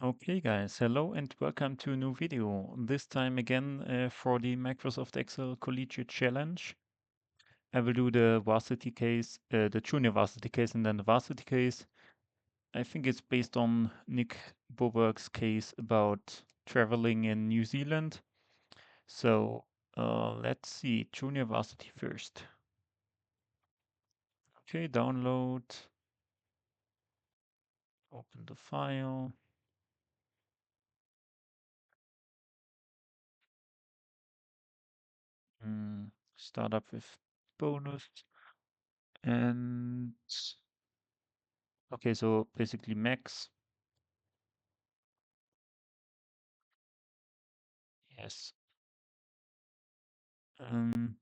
Okay, guys, hello and welcome to a new video. This time again for the Microsoft Excel Collegiate Challenge. I will do the Varsity case, the Junior Varsity case, and then the Varsity case. I think it's based on Nick Boberg's case about traveling in New Zealand. So let's see, Junior Varsity first. Okay, download, open the file. Start up with bonus. And okay, so basically max. Yes. Um,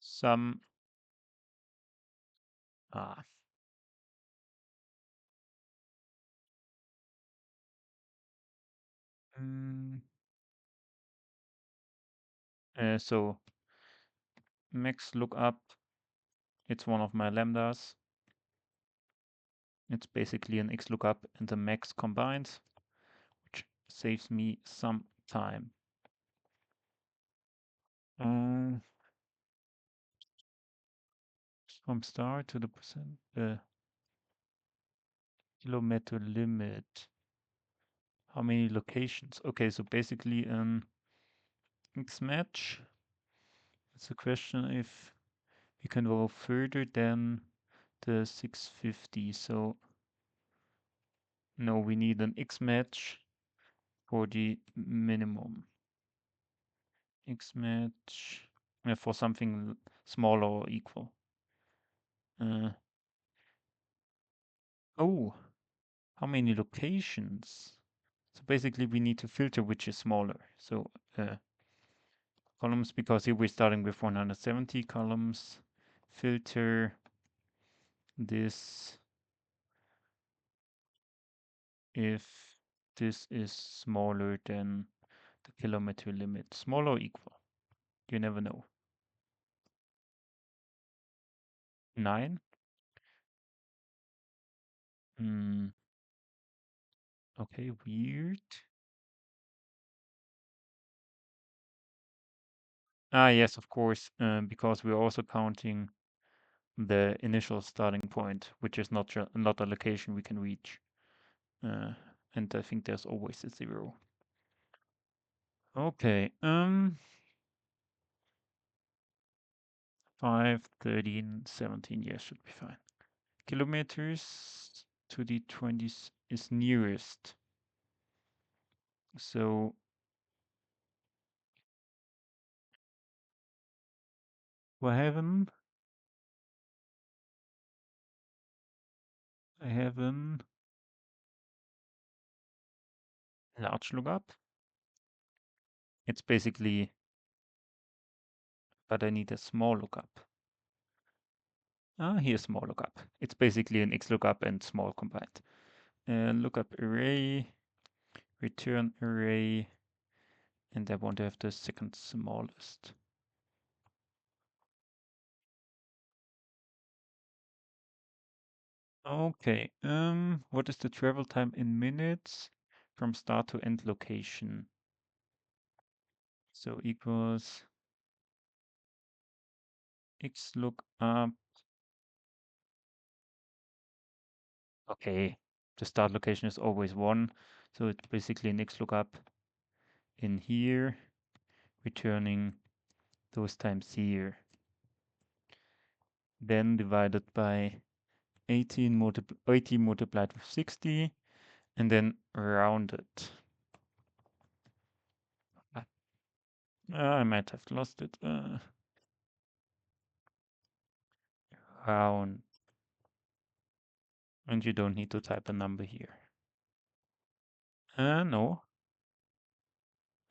some ah, mm, so max lookup. It's one of my lambdas. It's basically an X lookup and a max combined, which saves me some time. Um, from start to the percent kilometer limit. How many locations? Okay, so basically an X match. It's a question if we can go further than the 650. So no, we need an X match for the minimum. X match for something smaller or equal. Uh, oh, how many locations? So basically we need to filter which is smaller. So columns, because here we're starting with 170 columns. Filter this if this is smaller than the kilometer limit. Small or equal? You never know. 9? Hmm. Okay, weird. Ah, yes, of course, because we're also counting the initial starting point, which is not a location we can reach. Uh, and I think there's always a 0. Okay, 5, 13, 17, yes, should be fine. Kilometers to the 20s is nearest. So I have an large lookup. It's basically, but I need a small lookup. Ah, here's small lookup. It's basically an X lookup and small combined. Lookup array, return array, and I want to have the second smallest. Okay, what is the travel time in minutes from start to end location? So equals X lookup. Okay, the start location is always 1, so it's basically an X lookup in here, returning those times here. Then divided by 18 multiplied with 60, and then rounded. I might have lost it. Round. And you don't need to type a number here. No.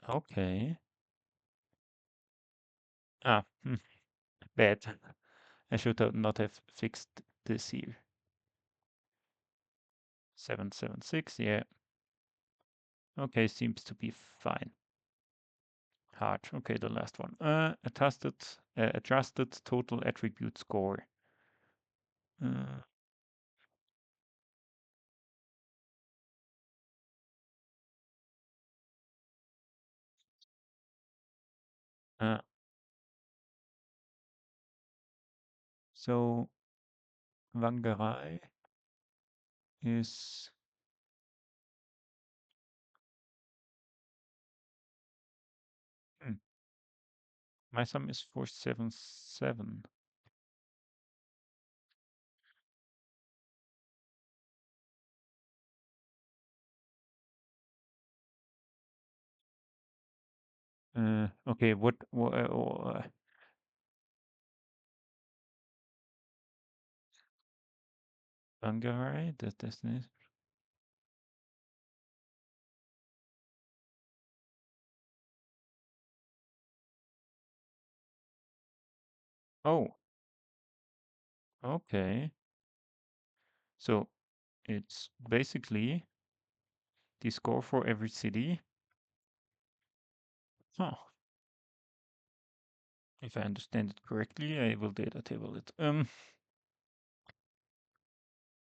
Okay. Ah, bad. I should have not have fixed this here. 776, yeah. Okay, seems to be fine. Hard. Okay, the last one. Adjusted total attribute score. Uh, Uh, so Wangerei is hmm, my sum is 477. Okay, what Wangerei, that's this. Oh, okay. So it's basically the score for every city. Huh. If I understand it correctly, I will data table it.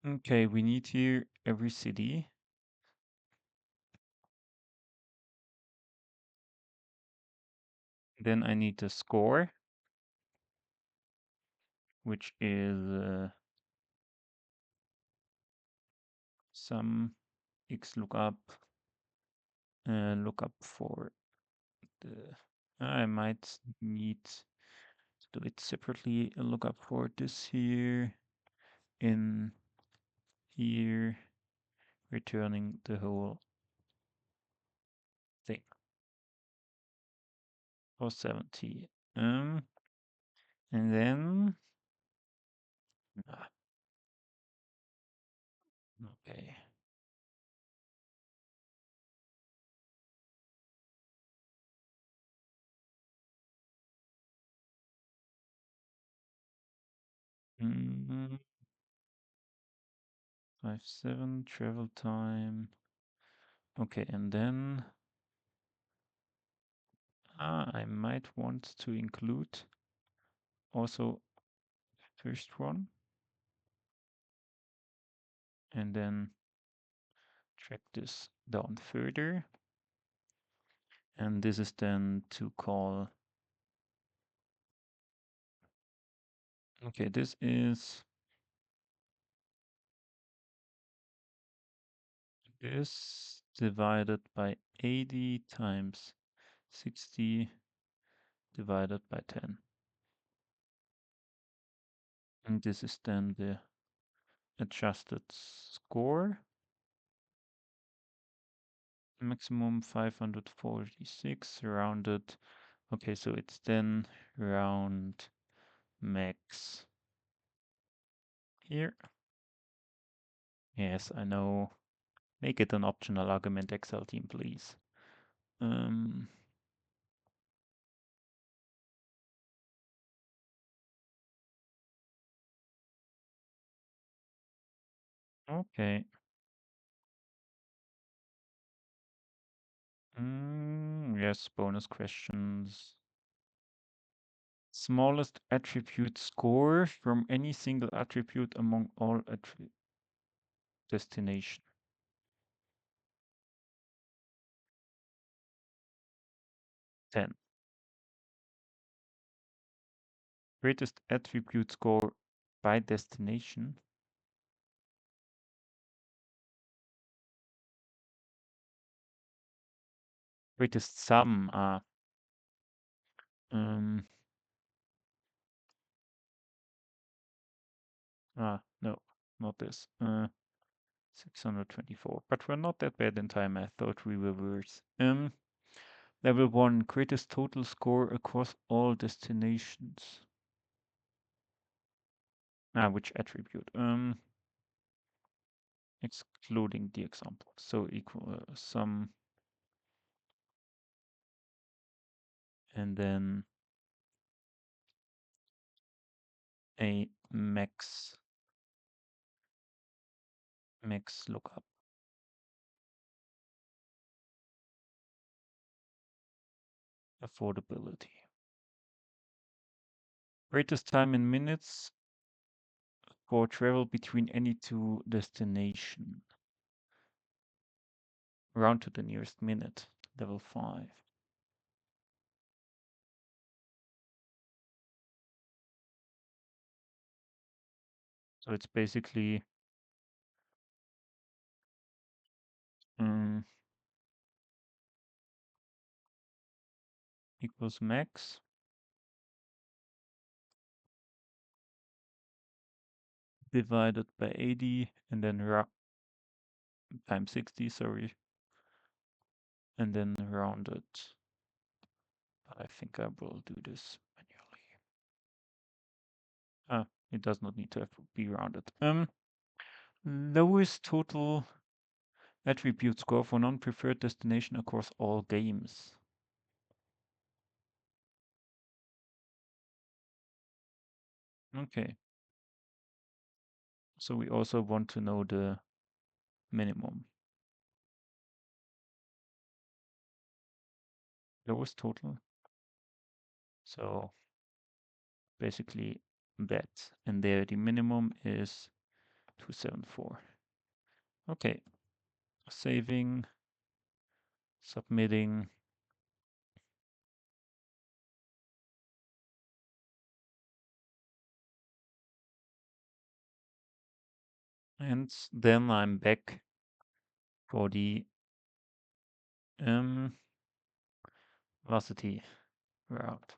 Okay, we need here every city. Then I need the score, which is some x lookup for the. I might need to do it separately. A lookup for this here in here, returning the whole thing for 70. And then ah, okay. Mm, 57 travel time. Okay, and then I might want to include also first one and then track this down further. And this is then to call. Okay, this is this divided by 80 times 60 divided by 10. And this is then the adjusted score. Maximum 546 rounded. Okay, so it's then round max here. Yes, I know. Make it an optional argument, Excel team, please. Okay. Yes, bonus questions. Smallest attribute score from any single attribute among all destination. 10. Greatest attribute score by destination. Greatest sum. Um, no, not this. 624. But we're not that bad in time. I thought we were worse. Level 1, greatest total score across all destinations. Which attribute? Excluding the example. So equal sum. And then a max lookup. Affordability. Greatest time in minutes for travel between any two destinations. Round to the nearest minute. Level 5. So it's basically equals max divided by 80 and then times 60, sorry, and then rounded. I think I will do this manually. It does not need to be rounded. Lowest total attribute score for non-preferred destination across all games. Okay. So we also want to know the minimum. Lowest total. So basically that. And there the minimum is 274. Okay. Saving, submitting. And then I'm back for the Varsity route.